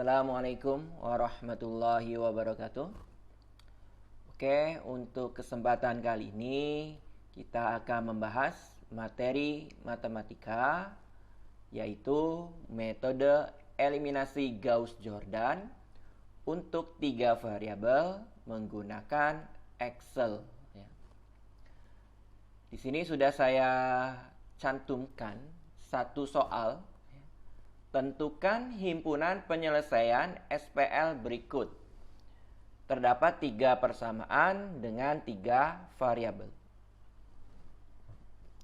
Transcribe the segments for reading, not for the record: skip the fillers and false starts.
Assalamualaikum warahmatullahi wabarakatuh. Oke, untuk kesempatan kali ini kita akan membahas materi matematika, yaitu metode eliminasi Gauss-Jordan untuk 3 variabel menggunakan Excel. Di sini sudah saya cantumkan satu soal. Tentukan himpunan penyelesaian SPL berikut. Terdapat 3 persamaan dengan 3 variabel.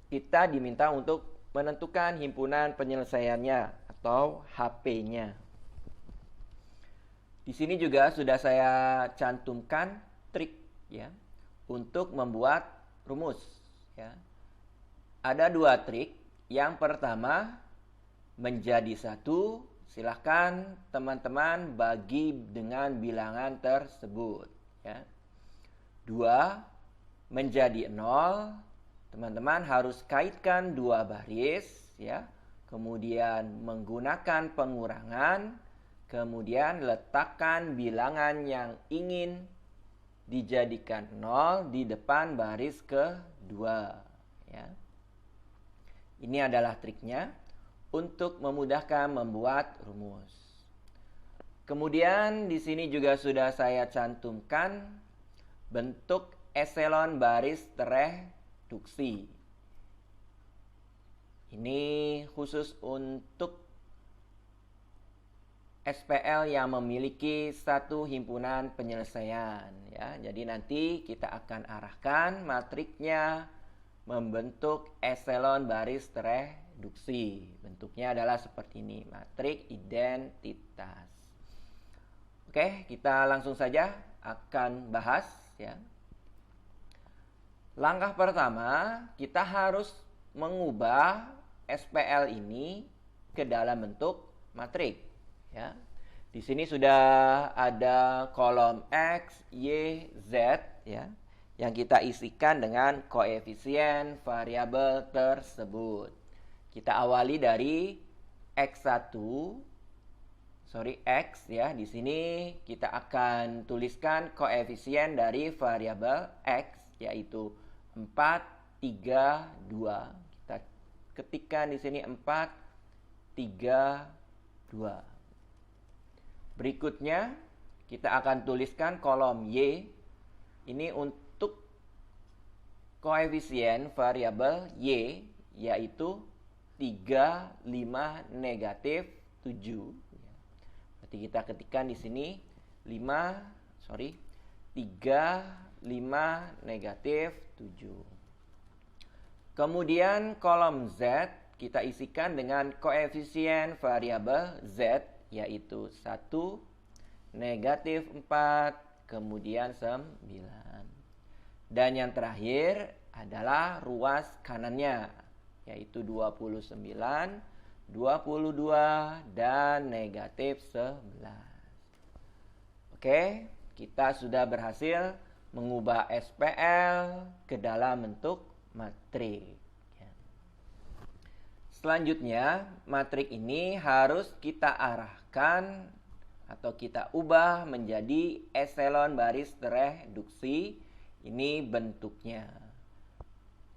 Kita diminta untuk menentukan himpunan penyelesaiannya atau HP-nya. Di sini juga sudah saya cantumkan trik ya untuk membuat rumus ya. Ada 2 trik. Yang pertama, menjadi 1, silahkan teman-teman bagi dengan bilangan tersebut ya. 2, menjadi 0, teman-teman harus kaitkan 2 baris ya. Kemudian menggunakan pengurangan, kemudian letakkan bilangan yang ingin dijadikan 0 di depan baris kedua ya. Ini adalah triknya untuk memudahkan membuat rumus. Kemudian di sini juga sudah saya cantumkan bentuk eselon baris tereduksi. Ini khusus untuk SPL yang memiliki satu himpunan penyelesaian ya. Jadi nanti kita akan arahkan matriknya membentuk eselon baris tereduksi. Bentuknya adalah seperti ini, matrik identitas. Oke, kita langsung saja akan bahas ya. Langkah pertama, kita harus mengubah SPL ini ke dalam bentuk matrik ya. Di sini sudah ada kolom X, Y, Z ya, yang kita isikan dengan koefisien variabel tersebut. Kita awali dari X ya. Di sini kita akan tuliskan koefisien dari variabel X, yaitu 4, 3, 2. Kita ketikkan di sini 4, 3, 2. Berikutnya kita akan tuliskan kolom Y. Ini untuk koefisien variabel Y, yaitu 3, 5, negatif 7. Berarti kita ketikkan di sini 3, 5, negatif 7. Kemudian kolom Z kita isikan dengan koefisien variabel Z, yaitu 1, negatif 4, kemudian 9. Dan yang terakhir adalah ruas kanannya, yaitu 29, 22, dan negatif 11. Oke, kita sudah berhasil mengubah SPL ke dalam bentuk matrik. Selanjutnya, matrik ini harus kita arahkan atau kita ubah menjadi eselon baris tereduksi. Ini bentuknya.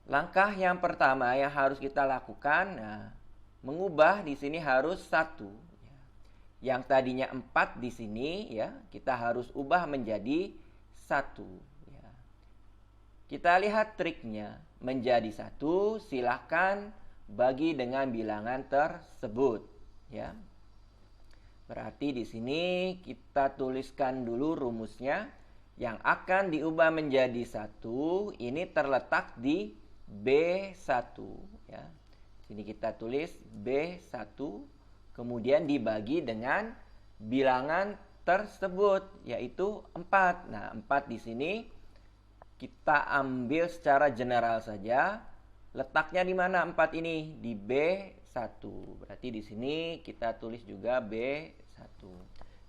Langkah yang pertama yang harus kita lakukan, mengubah di sini harus 1. Yang tadinya 4 di sini ya, kita harus ubah menjadi 1 ya. Kita lihat triknya. Menjadi 1, silahkan bagi dengan bilangan tersebut ya. Berarti di sini kita tuliskan dulu rumusnya. Yang akan diubah menjadi 1 ini terletak di B1 ya. Sini kita tulis B1, kemudian dibagi dengan bilangan tersebut yaitu 4. Nah, 4 di sini kita ambil secara general saja. Letaknya di mana 4 ini? Di B1. Berarti di sini kita tulis juga B1.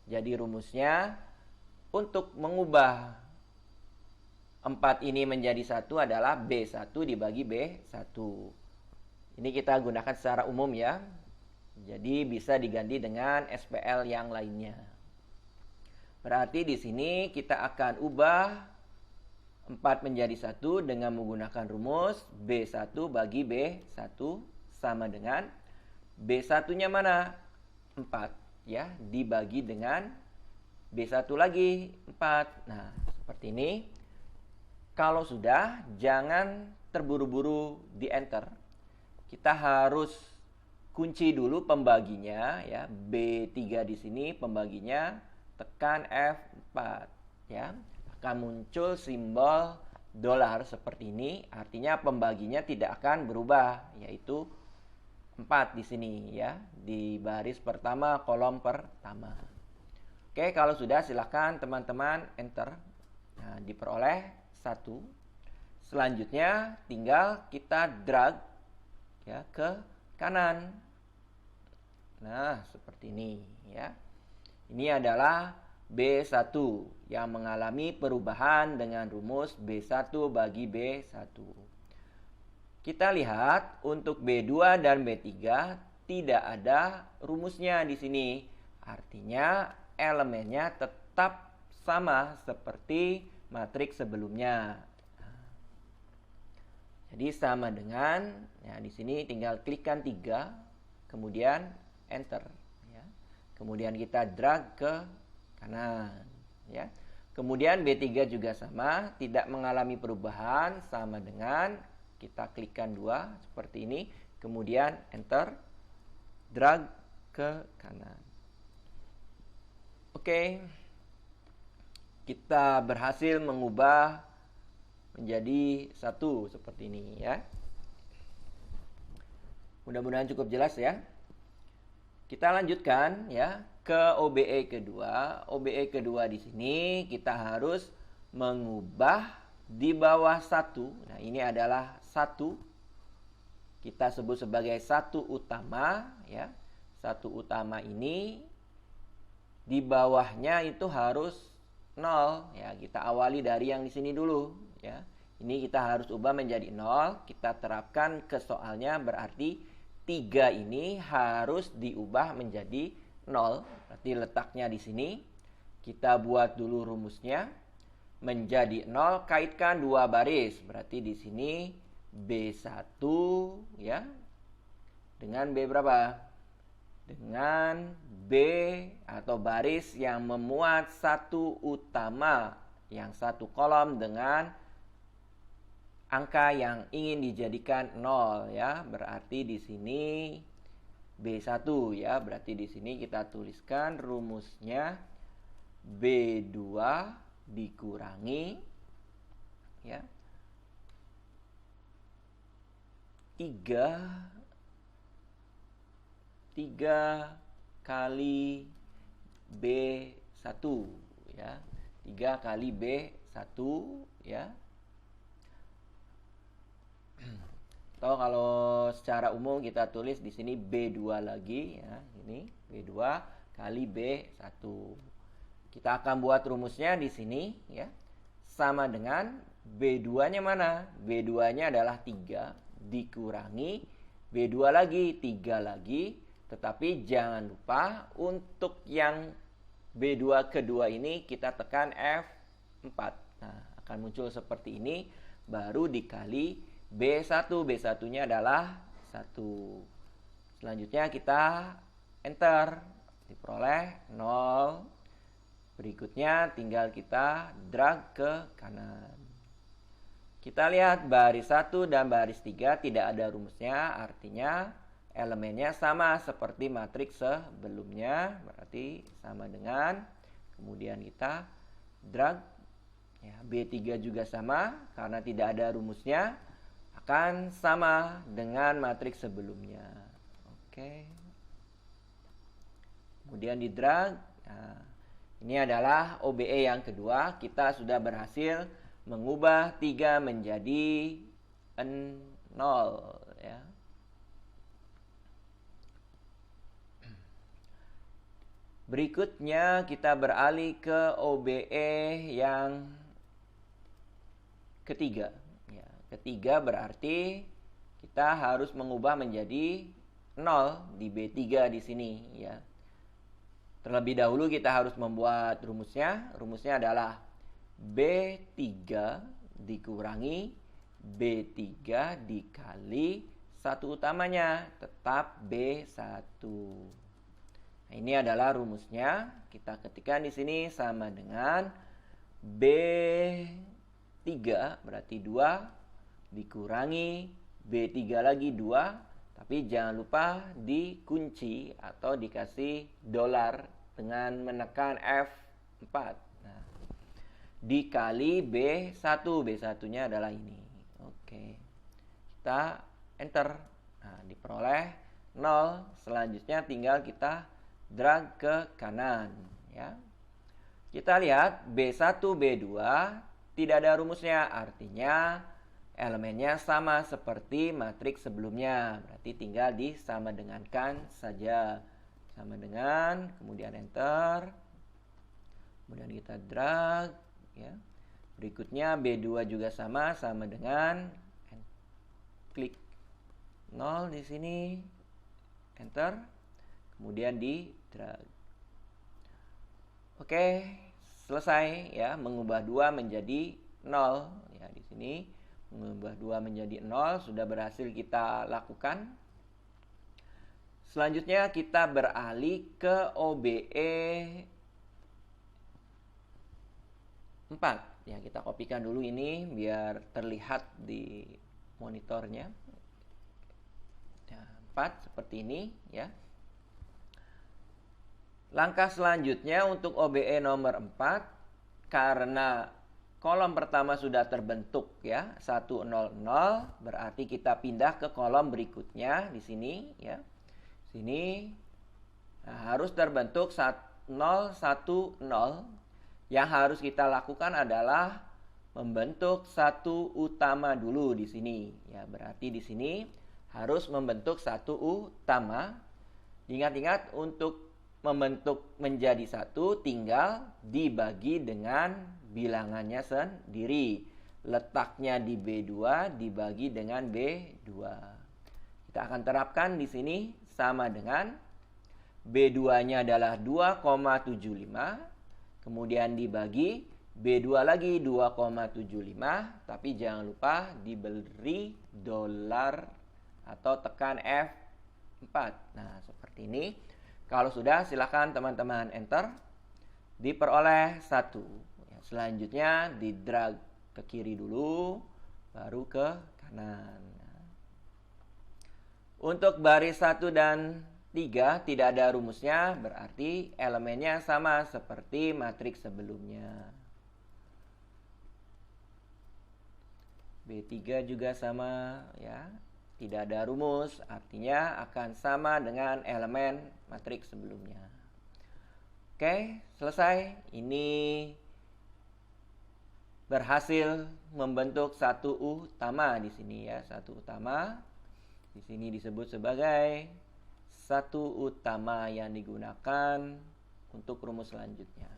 Jadi rumusnya untuk mengubah 4 ini menjadi 1 adalah B1 dibagi B1. Ini kita gunakan secara umum ya. Jadi bisa diganti dengan SPL yang lainnya. Berarti di sini kita akan ubah 4 menjadi 1 dengan menggunakan rumus B1 bagi B1 sama dengan B1-nya mana? 4 ya, dibagi dengan B1 lagi 4. Nah, seperti ini. Kalau sudah, jangan terburu-buru di enter. Kita harus kunci dulu pembaginya ya. B3 di sini pembaginya, tekan F4 ya. Akan muncul simbol dolar seperti ini, artinya pembaginya tidak akan berubah, yaitu 4 di sini ya, di baris pertama kolom pertama. Oke, kalau sudah silakan teman-teman enter. Nah, diperoleh 1. Selanjutnya tinggal kita drag ya ke kanan. Nah, seperti ini ya. Ini adalah B1 yang mengalami perubahan dengan rumus B1 bagi B1. Kita lihat untuk B2 dan B3 tidak ada rumusnya di sini. Artinya elemennya tetap sama seperti matriks sebelumnya. Jadi sama dengan ya, di sini tinggal klikkan 3, kemudian enter ya. Kemudian kita drag ke kanan ya. Kemudian B3 juga sama, tidak mengalami perubahan, sama dengan kita klikkan 2 seperti ini, kemudian enter, drag ke kanan. Oke. Kita berhasil mengubah menjadi 1 seperti ini ya. Mudah-mudahan cukup jelas ya. Kita lanjutkan ya ke OBE kedua. OBE kedua di sini kita harus mengubah di bawah 1. Nah, ini adalah 1. Kita sebut sebagai 1 utama ya. 1 utama ini di bawahnya itu harus 0 ya. Kita awali dari yang di sini dulu ya. Ini kita harus ubah menjadi 0. Kita terapkan ke soalnya, berarti 3 ini harus diubah menjadi 0. Berarti letaknya di sini. Kita buat dulu rumusnya menjadi 0, kaitkan 2 baris. Berarti di sini B1 ya. Dengan B berapa? Dengan B atau baris yang memuat 1 utama, yang 1 kolom dengan angka yang ingin dijadikan 0 ya. Berarti di sini B1 ya. Berarti di sini kita tuliskan rumusnya B2 dikurangi ya 3 kali B1 ya. 3 kali B1 ya. Atau kalau secara umum kita tulis di sini B2 lagi ya. Ini B2 kali B1. Kita akan buat rumusnya di sini ya. Sama dengan B2-nya mana? B2-nya adalah 3 dikurangi B2 lagi, 3 lagi. Tetapi jangan lupa untuk yang B2 kedua ini kita tekan F4. Nah, akan muncul seperti ini. Baru dikali B1. B1-nya adalah 1. Selanjutnya kita enter. Diperoleh 0. Berikutnya tinggal kita drag ke kanan. Kita lihat baris 1 dan baris 3 tidak ada rumusnya. Artinya elemennya sama seperti matriks sebelumnya, berarti sama dengan, kemudian kita drag ya. B3 juga sama, karena tidak ada rumusnya akan sama dengan matriks sebelumnya. Oke, kemudian di drag. Nah, ini adalah OBE yang kedua. Kita sudah berhasil mengubah 3 menjadi 0 ya. Berikutnya kita beralih ke OBE yang ketiga. Ya, ketiga berarti kita harus mengubah menjadi 0 di B3 di sini ya. Terlebih dahulu kita harus membuat rumusnya. Rumusnya adalah B3 dikurangi B3 dikali satu utamanya, tetap B1. Nah, ini adalah rumusnya. Kita ketikkan di sini sama dengan B3 berarti 2 dikurangi B3 lagi 2, tapi jangan lupa dikunci atau dikasih dolar dengan menekan F4. Nah, dikali B1. B1-nya adalah ini. Oke. Kita enter. Nah, diperoleh 0. Selanjutnya tinggal kita drag ke kanan ya. Kita lihat B1, B2 tidak ada rumusnya, artinya elemennya sama seperti matriks sebelumnya. Berarti tinggal disama dengankan saja. Sama dengan, kemudian enter. Kemudian kita drag ya. Berikutnya B2 juga sama dengan klik 0 di sini, enter. Kemudian di drag. Oke, selesai ya, mengubah 2 menjadi 0 ya. Di sini mengubah 2 menjadi 0 sudah berhasil kita lakukan. Selanjutnya kita beralih ke OBE 4 ya. Kita kopikan dulu ini biar terlihat di monitornya ya, 4 seperti ini ya. Langkah selanjutnya untuk OBE nomor 4, karena kolom pertama sudah terbentuk ya, 100, berarti kita pindah ke kolom berikutnya di sini ya. Sini nah, harus terbentuk 0, 1, 0. Yang harus kita lakukan adalah membentuk satu utama dulu di sini ya. Berarti di sini harus membentuk satu utama. Ingat-ingat, untuk membentuk menjadi satu tinggal dibagi dengan bilangannya sendiri. Letaknya di B2 dibagi dengan B2. Kita akan terapkan di sini sama dengan B2-nya adalah 2,75. Kemudian dibagi B2 lagi 2,75. Tapi jangan lupa diberi dolar atau tekan F4. Nah, seperti ini. Kalau sudah, silakan teman-teman enter. Diperoleh 1. Selanjutnya di drag ke kiri dulu, baru ke kanan. Untuk baris 1 dan 3 tidak ada rumusnya, berarti elemennya sama seperti matriks sebelumnya. B3 juga sama ya. Tidak ada rumus, artinya akan sama dengan elemen matriks sebelumnya. Oke, selesai. Ini berhasil membentuk satu utama di sini ya, satu utama. Di sini disebut sebagai satu utama yang digunakan untuk rumus selanjutnya.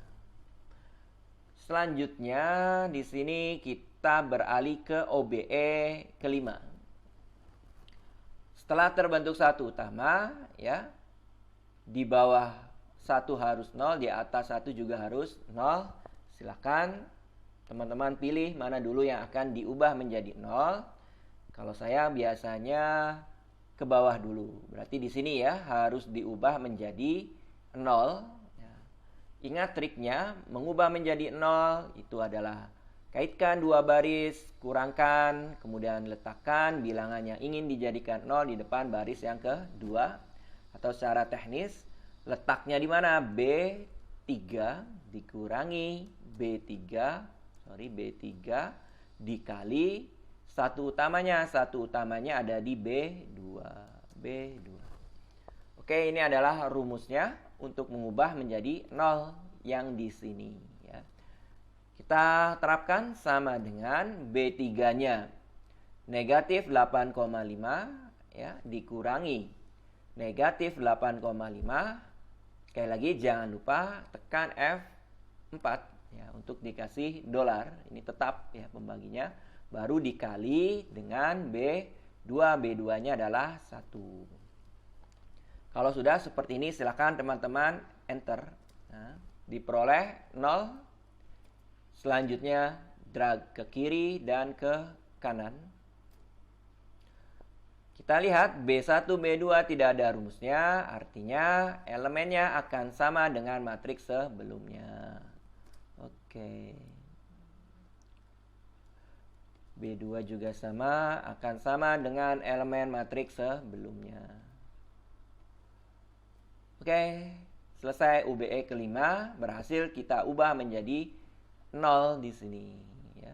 Selanjutnya di sini kita beralih ke OBE kelima. Setelah terbentuk satu utama ya, di bawah 1 harus 0, di atas 1 juga harus 0. Silakan teman-teman pilih mana dulu yang akan diubah menjadi 0. Kalau saya biasanya ke bawah dulu. Berarti di sini ya harus diubah menjadi 0. Ya. Ingat triknya, mengubah menjadi 0 itu adalah kaitkan dua baris, kurangkan, kemudian letakkan bilangan yang ingin dijadikan 0 di depan baris yang kedua. Atau secara teknis, letaknya di mana? B3 dikurangi B3 dikali satu utamanya. Satu utamanya ada di B2. Oke, ini adalah rumusnya untuk mengubah menjadi 0 yang di sini. Kita terapkan sama dengan B3-nya. Negatif 8,5 ya, dikurangi negatif 8,5. Sekali lagi jangan lupa tekan F4 ya, untuk dikasih dolar. Ini tetap ya pembaginya. Baru dikali dengan B2. B2-nya adalah 1. Kalau sudah seperti ini, silakan teman-teman enter. Nah, diperoleh 0. Selanjutnya drag ke kiri dan ke kanan. Kita lihat B1, B2 tidak ada rumusnya, artinya elemennya akan sama dengan matriks sebelumnya. Oke. B2 juga sama, akan sama dengan elemen matriks sebelumnya. Oke, selesai UBE kelima, berhasil kita ubah menjadi 0 di sini. Ya.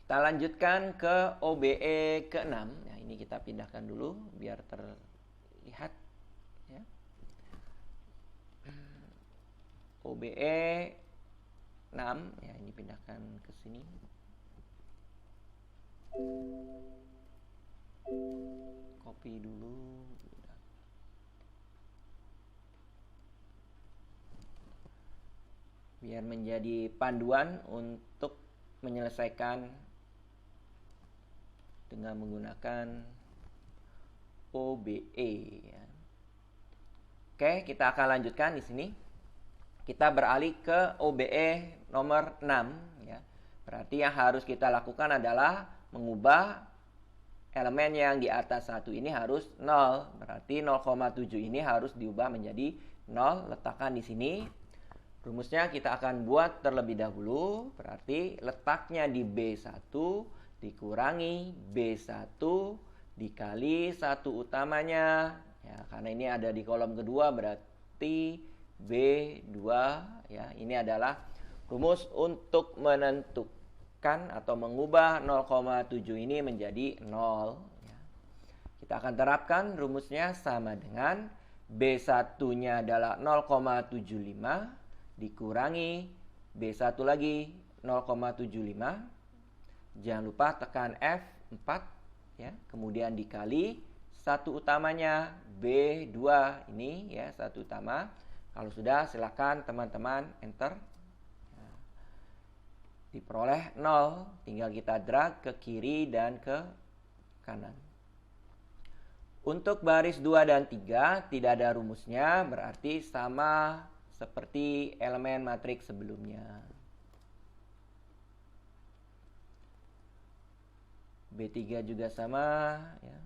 Kita lanjutkan ke OBE ke-6. Nah, ini kita pindahkan dulu biar terlihat. Ya. OBE 6, ya ini pindahkan ke sini. Copy dulu. Biar menjadi panduan untuk menyelesaikan dengan menggunakan OBE. Ya. Oke, kita akan lanjutkan di sini. Kita beralih ke OBE nomor 6. Ya. Berarti yang harus kita lakukan adalah mengubah elemen yang di atas 1 ini harus 0. Berarti 0,7 ini harus diubah menjadi 0. Letakkan di sini. Rumusnya kita akan buat terlebih dahulu, berarti letaknya di B1 dikurangi B1 dikali 1 utamanya. Ya, karena ini ada di kolom kedua berarti B2 ya. Ini adalah rumus untuk menentukan atau mengubah 0,7 ini menjadi 0 ya. Kita akan terapkan rumusnya sama dengan B1-nya adalah 0,75 dikurangi B1 lagi 0,75. Jangan lupa tekan F4 ya. Kemudian dikali 1 utamanya B2 ini ya, 1 utama. Kalau sudah silakan teman-teman enter. Diperoleh 0, tinggal kita drag ke kiri dan ke kanan. Untuk baris 2 dan 3 tidak ada rumusnya, berarti sama seperti elemen matriks sebelumnya. B3 juga sama ya.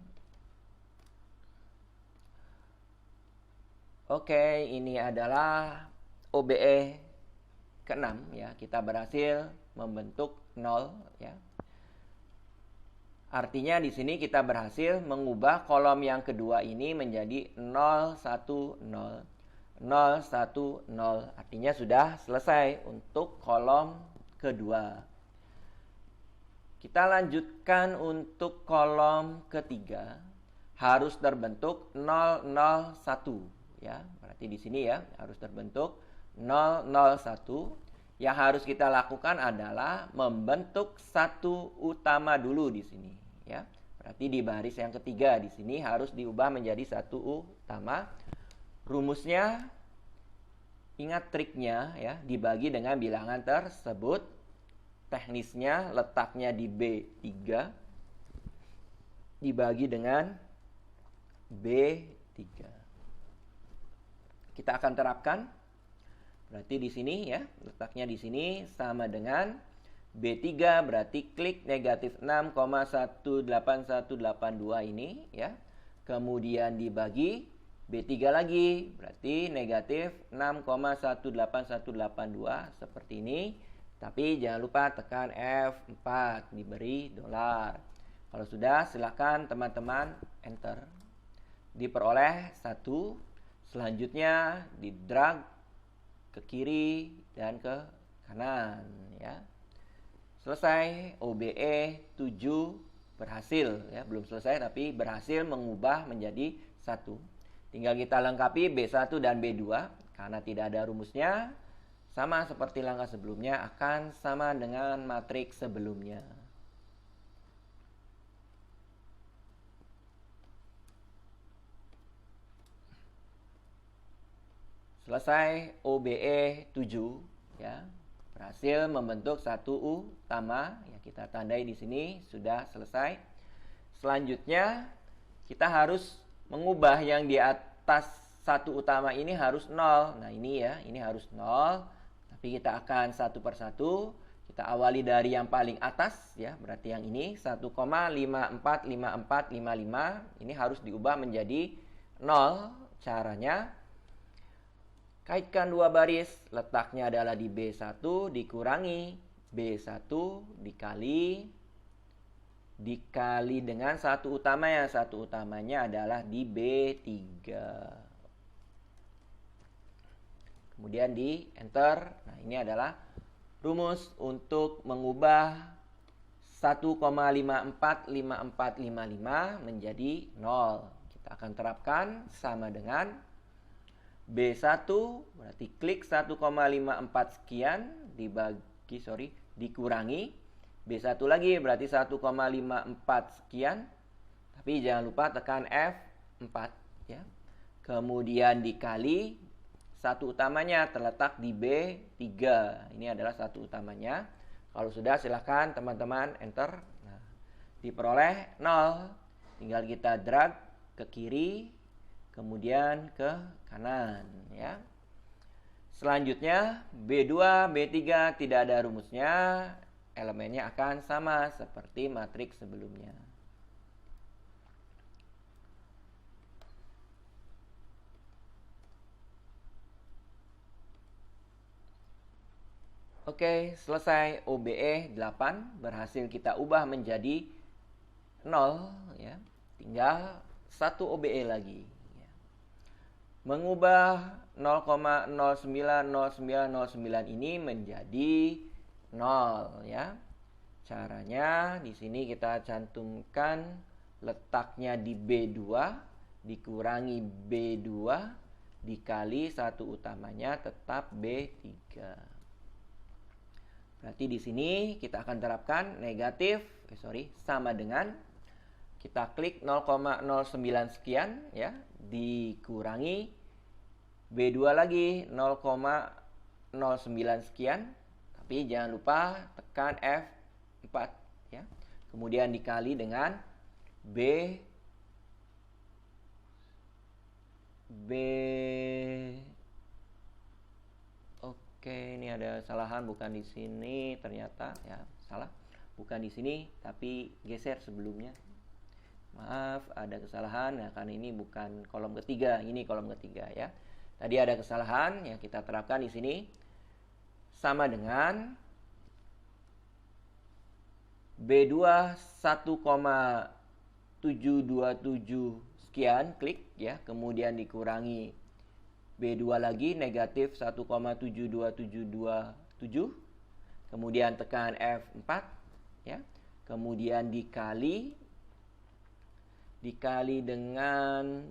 Oke, ini adalah OBE ke-6 ya. Kita berhasil membentuk 0 ya. Artinya di sini kita berhasil mengubah kolom yang kedua ini menjadi 0, 1, 0. 0, 1, 0. Artinya sudah selesai untuk kolom kedua. Kita lanjutkan untuk kolom ketiga. Harus terbentuk 0, 0, 1. Ya, berarti di sini ya harus terbentuk 0, 0, 1. Yang harus kita lakukan adalah membentuk 1 utama dulu di sini. Ya, berarti di baris yang ketiga di sini harus diubah menjadi 1 utama. Rumusnya, ingat triknya ya, dibagi dengan bilangan tersebut. Teknisnya letaknya di B3 dibagi dengan B3. Kita akan terapkan. Berarti di sini ya, letaknya di sini sama dengan B3 berarti klik negatif 6,18182 ini ya. Kemudian dibagi B3 lagi, berarti negatif 6,18182 seperti ini. Tapi jangan lupa tekan F4, diberi $. Kalau sudah, silakan teman-teman enter. Diperoleh 1, selanjutnya di drag ke kiri dan ke kanan ya. Selesai, OBE 7 berhasil ya, belum selesai tapi berhasil mengubah menjadi 1. Tinggal kita lengkapi B1 dan B2. Karena tidak ada rumusnya, sama seperti langkah sebelumnya, akan sama dengan matriks sebelumnya. Selesai OBE 7 ya. Berhasil membentuk 1 utama ya, kita tandai di sini sudah selesai. Selanjutnya kita harus mengubah yang di atas satu utama ini harus 0. Nah ini ya, ini harus 0. Tapi kita akan satu persatu. Kita awali dari yang paling atas ya, berarti yang ini 1,545455. Ini harus diubah menjadi 0. Caranya kaitkan dua baris, letaknya adalah di B1 dikurangi B1 dikali dengan satu utamanya. Satu utamanya adalah di B3. Kemudian di enter. Nah, ini adalah rumus untuk mengubah 1,545455 menjadi 0. Kita akan terapkan sama dengan B1 berarti klik 1,54 sekian dikurangi B1 lagi berarti 1,54 sekian. Tapi jangan lupa tekan F4 ya. Kemudian dikali satu utamanya terletak di B3. Ini adalah satu utamanya. Kalau sudah silahkan teman-teman enter. Nah, diperoleh 0. Tinggal kita drag ke kiri, kemudian ke kanan ya. Selanjutnya B2, B3 tidak ada rumusnya. Elemennya akan sama seperti matriks sebelumnya. Oke, selesai. OBE 8 berhasil kita ubah menjadi 0 ya. Tinggal satu OBE lagi ya. Mengubah 0,090909 ini menjadi 0 ya. Caranya di sini kita cantumkan letaknya di B2 dikurangi B2 dikali satu utamanya tetap B3. Berarti di sini kita akan terapkan negatif, sama dengan kita klik 0,09 sekian ya, dikurangi B2 lagi 0,09 sekian. Tapi jangan lupa tekan F4 ya. Kemudian dikali dengan Oke, ini ada kesalahan, bukan di sini ternyata ya, salah. Bukan di sini tapi geser sebelumnya. Maaf, ada kesalahan. Nah, karena ini bukan kolom ketiga, ini kolom ketiga ya. Tadi ada kesalahan yang kita terapkan di sini sama dengan B2 1,727 sekian, klik ya, kemudian dikurangi B2 lagi negatif 1,72727, kemudian tekan F4 ya, kemudian dikali dengan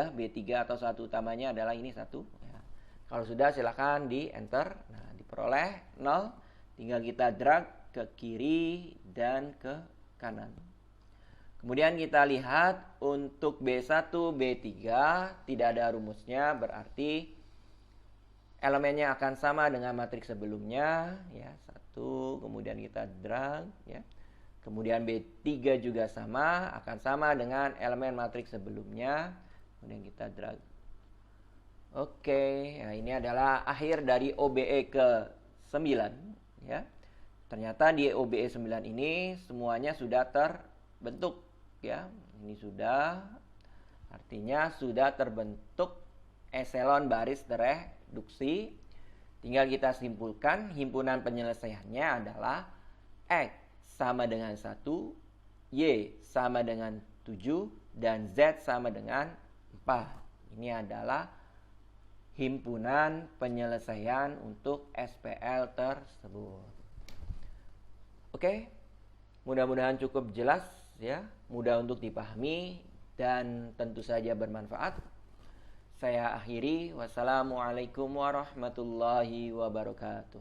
B3 atau satu utamanya adalah ini 1 ya. Kalau sudah silakan di enter. Nah, diperoleh 0. Tinggal kita drag ke kiri dan ke kanan. Kemudian kita lihat untuk B1, B3 tidak ada rumusnya, berarti elemennya akan sama dengan matriks sebelumnya ya, 1, kemudian kita drag ya. Kemudian B3 juga sama, akan sama dengan elemen matriks sebelumnya. Kemudian kita drag. Oke, nah ini adalah akhir dari OBE ke-9 ya. Ternyata di OBE 9 ini semuanya sudah terbentuk ya. Ini sudah, artinya sudah terbentuk eselon baris tereduksi. Tinggal kita simpulkan, himpunan penyelesaiannya adalah X sama dengan 1, Y sama dengan 7, dan Z sama dengan 4. Ini adalah himpunan penyelesaian untuk SPL tersebut. Oke, mudah-mudahan cukup jelas ya, mudah untuk dipahami dan tentu saja bermanfaat. Saya akhiri, wassalamualaikum warahmatullahi wabarakatuh.